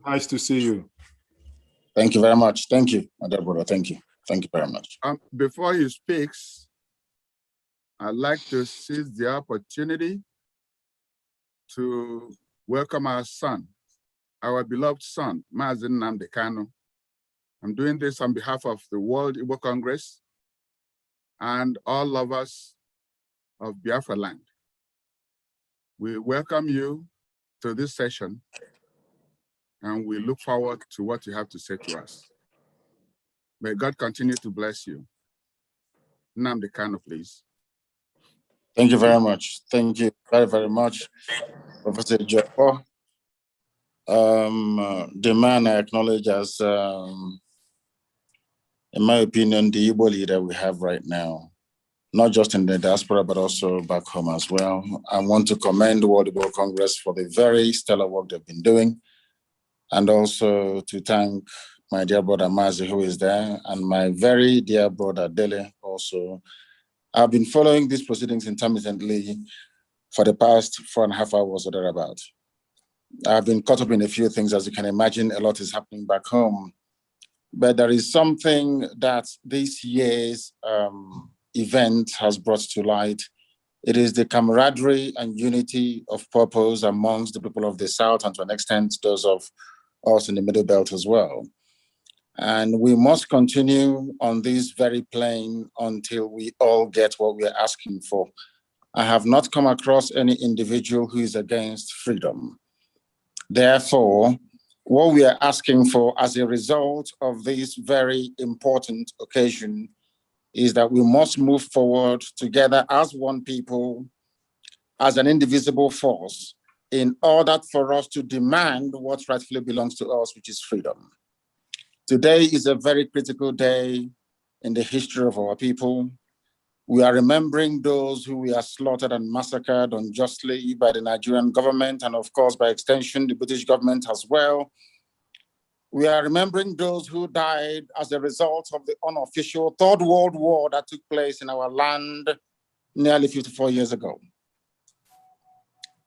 Nice to see you. Thank you very much. Thank you, my dear brother. Thank you. Thank you very much. Before he speaks, I'd like to seize the opportunity to welcome our son, our beloved son, Mazi Nnamdi Kanu. I'm doing this on behalf of the World Igbo Congress and all lovers of Biafra land. We welcome you to this session, and we look forward to what you have to say to us. May God continue to bless you. Nnamdi Kanu, please. Thank you very much. Thank you very, very much, Professor Joko. The man I acknowledge as, in my opinion, the Igbo leader we have right now, not just in the diaspora, but also back home as well. I want to commend the World Igbo Congress for the very stellar work they've been doing, and also to thank my dear brother Mazi, who is there, and my very dear brother Dele also. I've been following these proceedings intermittently for the past 4.5 hours or thereabout. I've been caught up in a few things, as you can imagine. A lot is happening back home. But there is something that this year's event has brought to light. It is the camaraderie and unity of purpose amongst the people of the South, and to an extent, those of us in the Middle Belt as well. And we must continue on this very plane until we all get what we are asking for. I have not come across any individual who is against freedom. Therefore, what we are asking for as a result of this very important occasion is that we must move forward together as one people, as an indivisible force, in order for us to demand what rightfully belongs to us, which is freedom. Today is a very critical day in the history of our people. We are remembering those who were slaughtered and massacred unjustly by the Nigerian government, and of course, by extension, the British government as well. We are remembering those who died as a result of the unofficial Third World War that took place in our land nearly 54 years ago.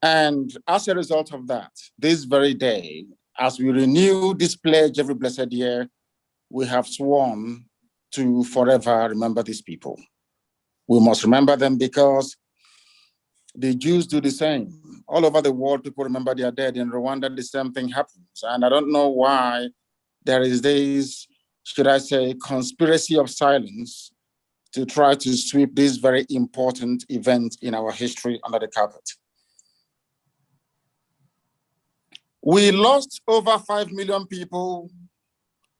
And as a result of that, this very day, as we renew this pledge every blessed year, we have sworn to forever remember these people. We must remember them because the Jews do the same. All over the world, people remember their dead. In Rwanda, the same thing happens. And I don't know why there is this, should I say, conspiracy of silence to try to sweep this very important event in our history under the carpet. We lost over 5 million people,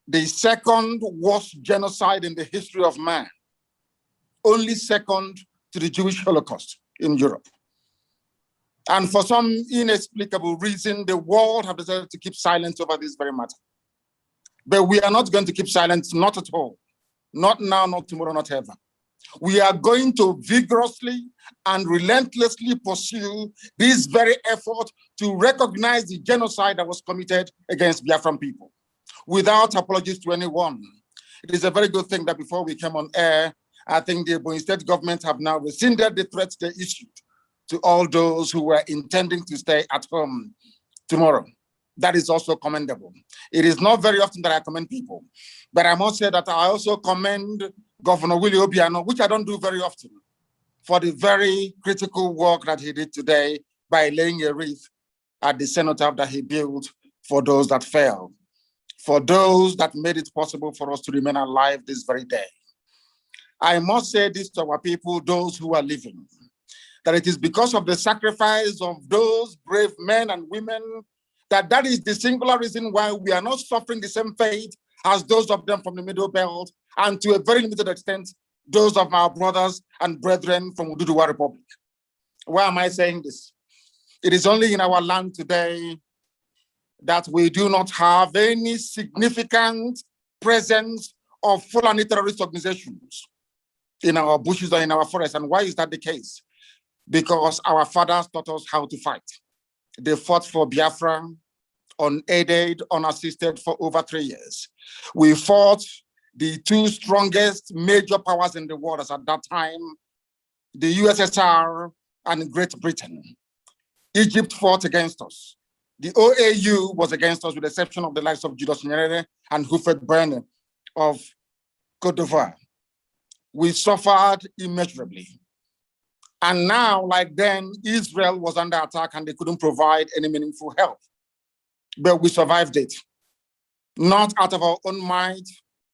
the second worst genocide in the history of man, only second to the Jewish Holocaust in Europe. And for some inexplicable reason, the world have decided to keep silent over this very matter. But we are not going to keep silent, not at all. Not now, not tomorrow, not ever. We are going to vigorously and relentlessly pursue this very effort to recognize the genocide that was committed against Biafran people, without apologies to anyone. It is a very good thing that before we came on air, I think the Ebonyi State government have now rescinded the threats they issued to all those who were intending to stay at home tomorrow. That is also commendable. It is not very often that I commend people, but I must say that I also commend Governor Willie Obiano, which I don't do very often, for the very critical work that he did today by laying a wreath at the cenotaph that he built for those that fell, for those that made it possible for us to remain alive this very day. I must say this to our people, those who are living, that it is because of the sacrifice of those brave men and women that is the singular reason why we are not suffering the same fate as those of them from the Middle Belt, and to a very limited extent, those of our brothers and brethren from Ududuwa Republic. Why am I saying this? It is only in our land today that we do not have any significant presence of Fulani terrorist organizations in our bushes or in our forests. And why is that the case? Because our fathers taught us how to fight. They fought for Biafra, unaided, unassisted for over 3 years. We fought the two strongest major powers in the world as at that time, the USSR and Great Britain. Egypt fought against us. The OAU was against us with the exception of the likes of Julius Nyerere and Hufred Berne of Cote d'Ivoire. We suffered immeasurably. And now, like then, Israel was under attack and they couldn't provide any meaningful help. But we survived it. Not out of our own might,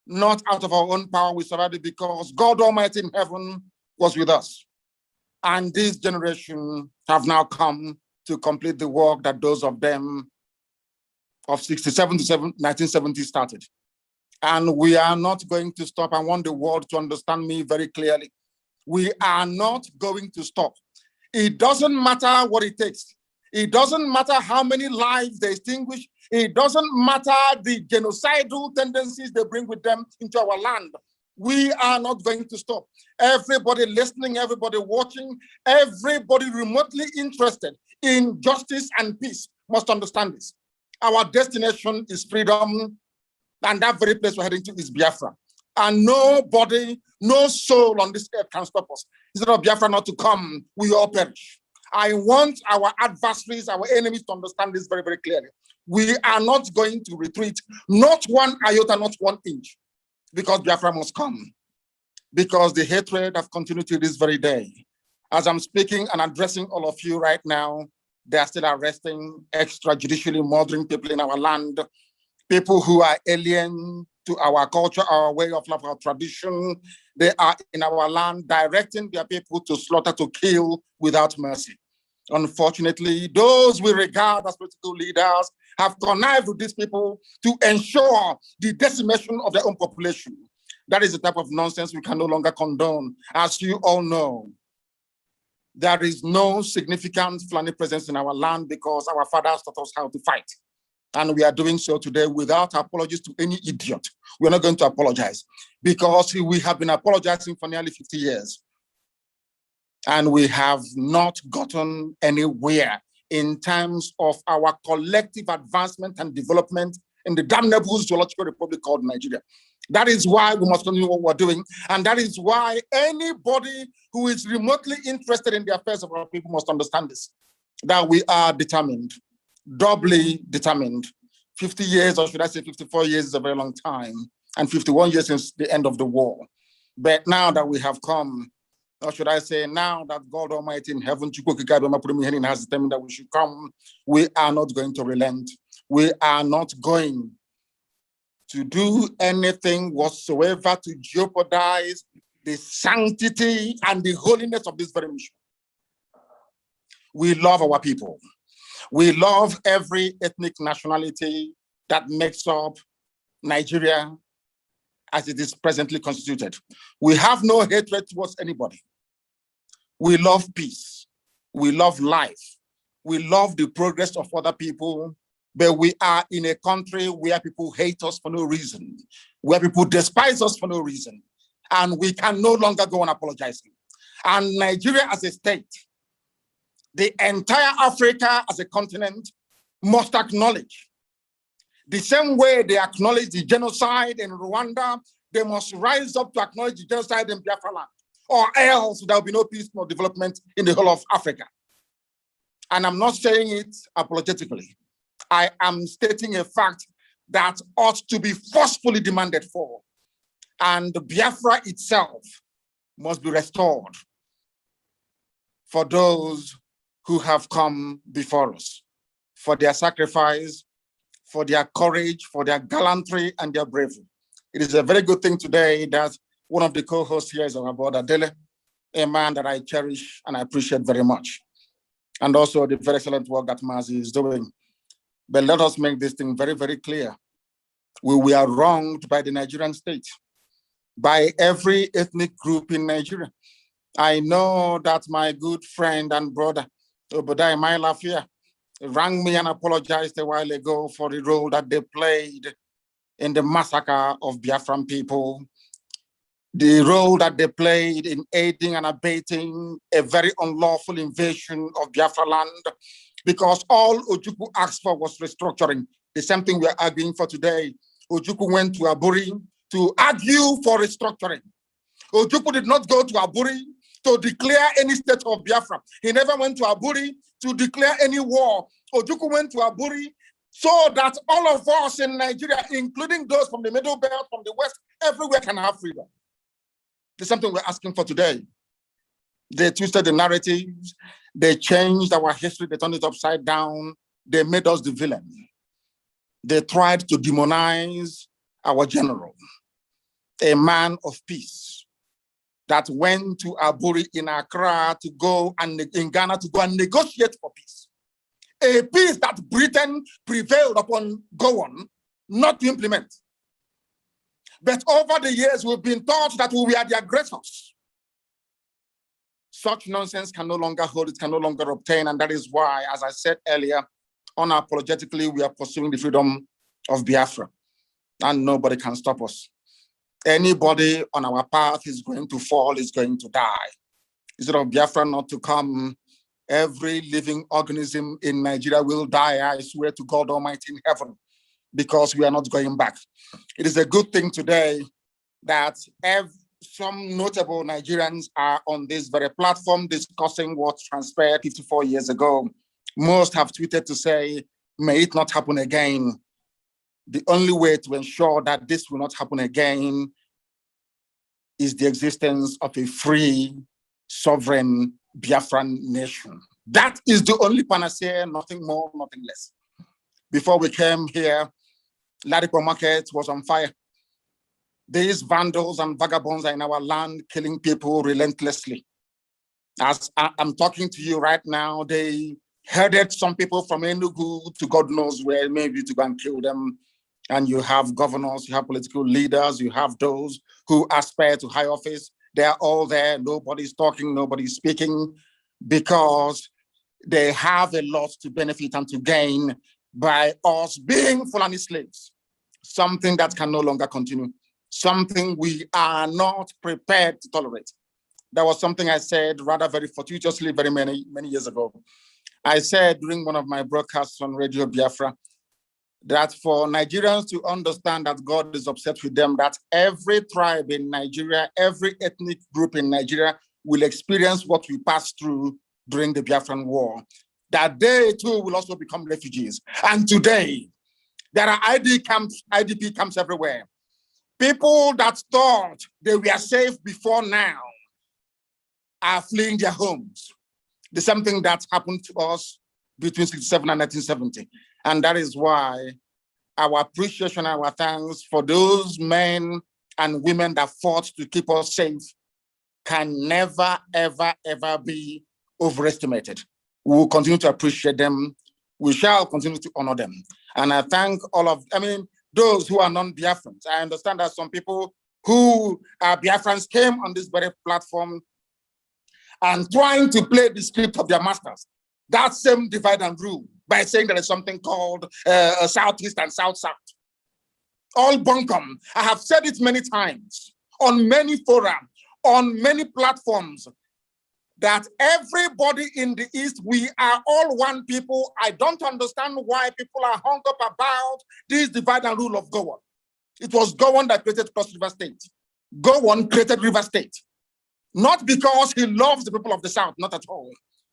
not out of our own power, we survived it because God Almighty in heaven was with us. And this generation have now come to complete the work that those of them of 67 to 1970 started. And we are not going to stop. I want the world to understand me very clearly. We are not going to stop. It doesn't matter what it takes. It doesn't matter how many lives they extinguish. It doesn't matter the genocidal tendencies they bring with them into our land. We are not going to stop. Everybody listening, everybody watching, everybody remotely interested in justice and peace must understand this. Our destination is freedom, and that very place we're heading to is Biafra. And nobody, no soul on this earth can stop us. Instead of Biafra not to come, we all perish. I want our adversaries, our enemies to understand this very, very clearly. We are not going to retreat, not one iota, not 1 inch, because Biafra must come. Because the hatred have continued to this very day. As I'm speaking and addressing all of you right now, they are still arresting, extrajudicially murdering people in our land, people who are alien to our culture, our way of life, our tradition. They are in our land directing their people to slaughter, to kill without mercy. Unfortunately, those we regard as political leaders have connived with these people to ensure the decimation of their own population. That is the type of nonsense we can no longer condone. As you all know, there is no significant Fulani presence in our land because our fathers taught us how to fight. And we are doing so today without apologies to any idiot. We're not going to apologize because we have been apologizing for nearly 50 years. And we have not gotten anywhere in terms of our collective advancement and development in the damnable zoological republic called Nigeria. That is why we must continue what we're doing. And that is why anybody who is remotely interested in the affairs of our people must understand this, that we are determined, doubly determined. 50 years, or should I say 54 years is a very long time, and 51 years since the end of the war. But now that we have come, or should I say now that God Almighty in heaven has determined that we should come, we are not going to relent. We are not going to do anything whatsoever to jeopardize the sanctity and the holiness of this very mission. We love our people. We love every ethnic nationality that makes up Nigeria as it is presently constituted. We have no hatred towards anybody. We love peace. We love life. We love the progress of other people. But we are in a country where people hate us for no reason, where people despise us for no reason, and we can no longer go on apologizing. And Nigeria as a state, the entire Africa as a continent must acknowledge. The same way they acknowledge the genocide in Rwanda, they must rise up to acknowledge the genocide in Biafra land, or else there will be no peace nor development in the whole of Africa. And I'm not saying it apologetically. I am stating a fact that ought to be forcefully demanded for. And Biafra itself must be restored for those who have come before us, for their sacrifice, for their courage, for their gallantry and their bravery. It is a very good thing today that one of the co-hosts here is our brother Dele, a man that I cherish and I appreciate very much. And also the very excellent work that Mazi is doing. But let us make this thing very, very clear. We are wronged by the Nigerian state, by every ethnic group in Nigeria. I know that my good friend and brother, Obadiah Mailafia, rang me and apologized a while ago for the role that they played in the massacre of Biafran people, the role that they played in aiding and abating a very unlawful invasion of Biafra land, because all Ojukwu asked for was restructuring. The same thing we are arguing for today. Ojukwu went to Aburi to argue for restructuring. Ojukwu did not go to Aburi to declare any state of Biafra. He never went to Aburi to declare any war Ojukwu went to Aburi so that all of us in Nigeria, including those from the Middle Belt, from the West, everywhere can have freedom. There's something we're asking for today. They twisted the narratives. They changed our history. They turned it upside down. They made us the villain. They tried to demonize our general, a man of peace that went to Aburi in Accra to go and in Ghana to go and negotiate for peace. A peace that Britain prevailed upon Gowon not to implement. But over the years, we've been taught that we are the aggressors. Such nonsense can no longer hold, it can no longer obtain, and that is why, as I said earlier, unapologetically, we are pursuing the freedom of Biafra, and nobody can stop us. Anybody on our path is going to fall, is going to die. Instead of Biafra not to come, every living organism in Nigeria will die, I swear to God Almighty in heaven, because we are not going back. It is a good thing today that some notable Nigerians are on this very platform discussing what transpired 54 years ago. Most have tweeted to say, may it not happen again. The only way to ensure that this will not happen again is the existence of a free, sovereign Biafran nation. That is the only panacea, nothing more, nothing less. Before we came here, Ladipo Market was on fire. These vandals and vagabonds are in our land, killing people relentlessly. As I'm talking to you right now, they herded some people from Enugu to God knows where, maybe to go and kill them. And you have governors, you have political leaders, you have those who aspire to high office. They are all there. Nobody's talking, nobody's speaking, because they have a lot to benefit and to gain by us being Fulani slaves. Something that can no longer continue. Something we are not prepared to tolerate. That was something I said rather very fortuitously very many years ago. I said during one of my broadcasts on Radio Biafra that for Nigerians to understand that God is upset with them, that every tribe in Nigeria, every ethnic group in Nigeria will experience what we passed through during the Biafran War, that they too will also become refugees. And today, there are IDP camps everywhere. People that thought they were safe before now are fleeing their homes. There's something that happened to us between 1967 and 1970. And that is why our appreciation, our thanks for those men and women that fought to keep us safe can never, ever, ever be overestimated. We will continue to appreciate them. We shall continue to honor them. And I thank all of, those who are non-Biafrans. I understand that some people who are Biafrans came on this very platform and trying to play the script of their masters. That same divide and rule by saying there is something called Southeast and South-South. All bunkum. I have said it many times on many fora, on many platforms, that everybody in the East, we are all one people. I don't understand why people are hung up about this divide and rule of Gowon. It was Gowon that created Cross River State. Gowon created River State. Not because he loves the people of the South, not at all,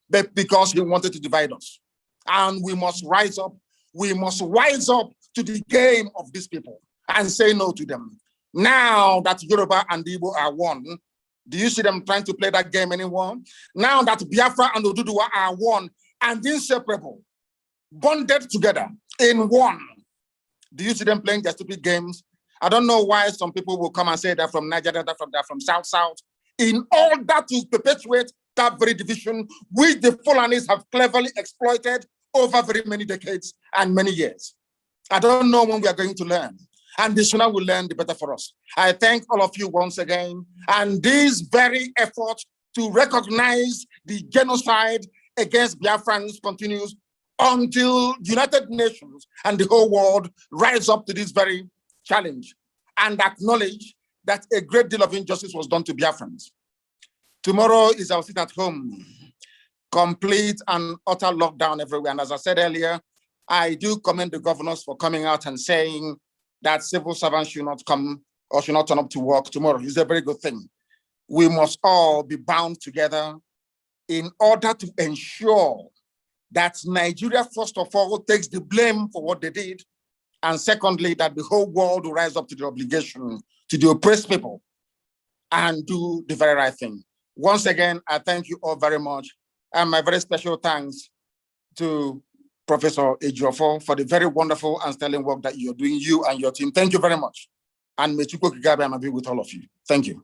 but because he wanted to divide us. And we must rise up. We must rise up to the game of these people and say no to them. Now that Yoruba and Igbo are one, do you see them trying to play that game anymore? Now that Biafra and Oduduwa are one and inseparable, bonded together in one, do you see them playing their stupid games? I don't know why some people will come and say they're from Nigeria, they're from South-South, in order to perpetuate that very division, which the Fulanis have cleverly exploited over very many decades and many years. I don't know when we are going to learn. And the sooner we learn, the better for us. I thank all of you once again. And this very effort to recognize the genocide against Biafrans continues until United Nations and the whole world rise up to this very challenge and acknowledge that a great deal of injustice was done to Biafrans. Tomorrow is our sit at home, complete and utter lockdown everywhere. And as I said earlier, I do commend the governors for coming out and saying that civil servants should not come or should not turn up to work tomorrow. It's a very good thing. We must all be bound together in order to ensure that Nigeria, first of all, takes the blame for what they did. And secondly, that the whole world will rise up to the obligation to the oppressed people and do the very right thing. Once again, I thank you all very much. And my very special thanks to Professor Ejiofor for the very wonderful and sterling work that you're doing, you and your team. Thank you very much. And may Chukwu Kigabe be with all of you. Thank you.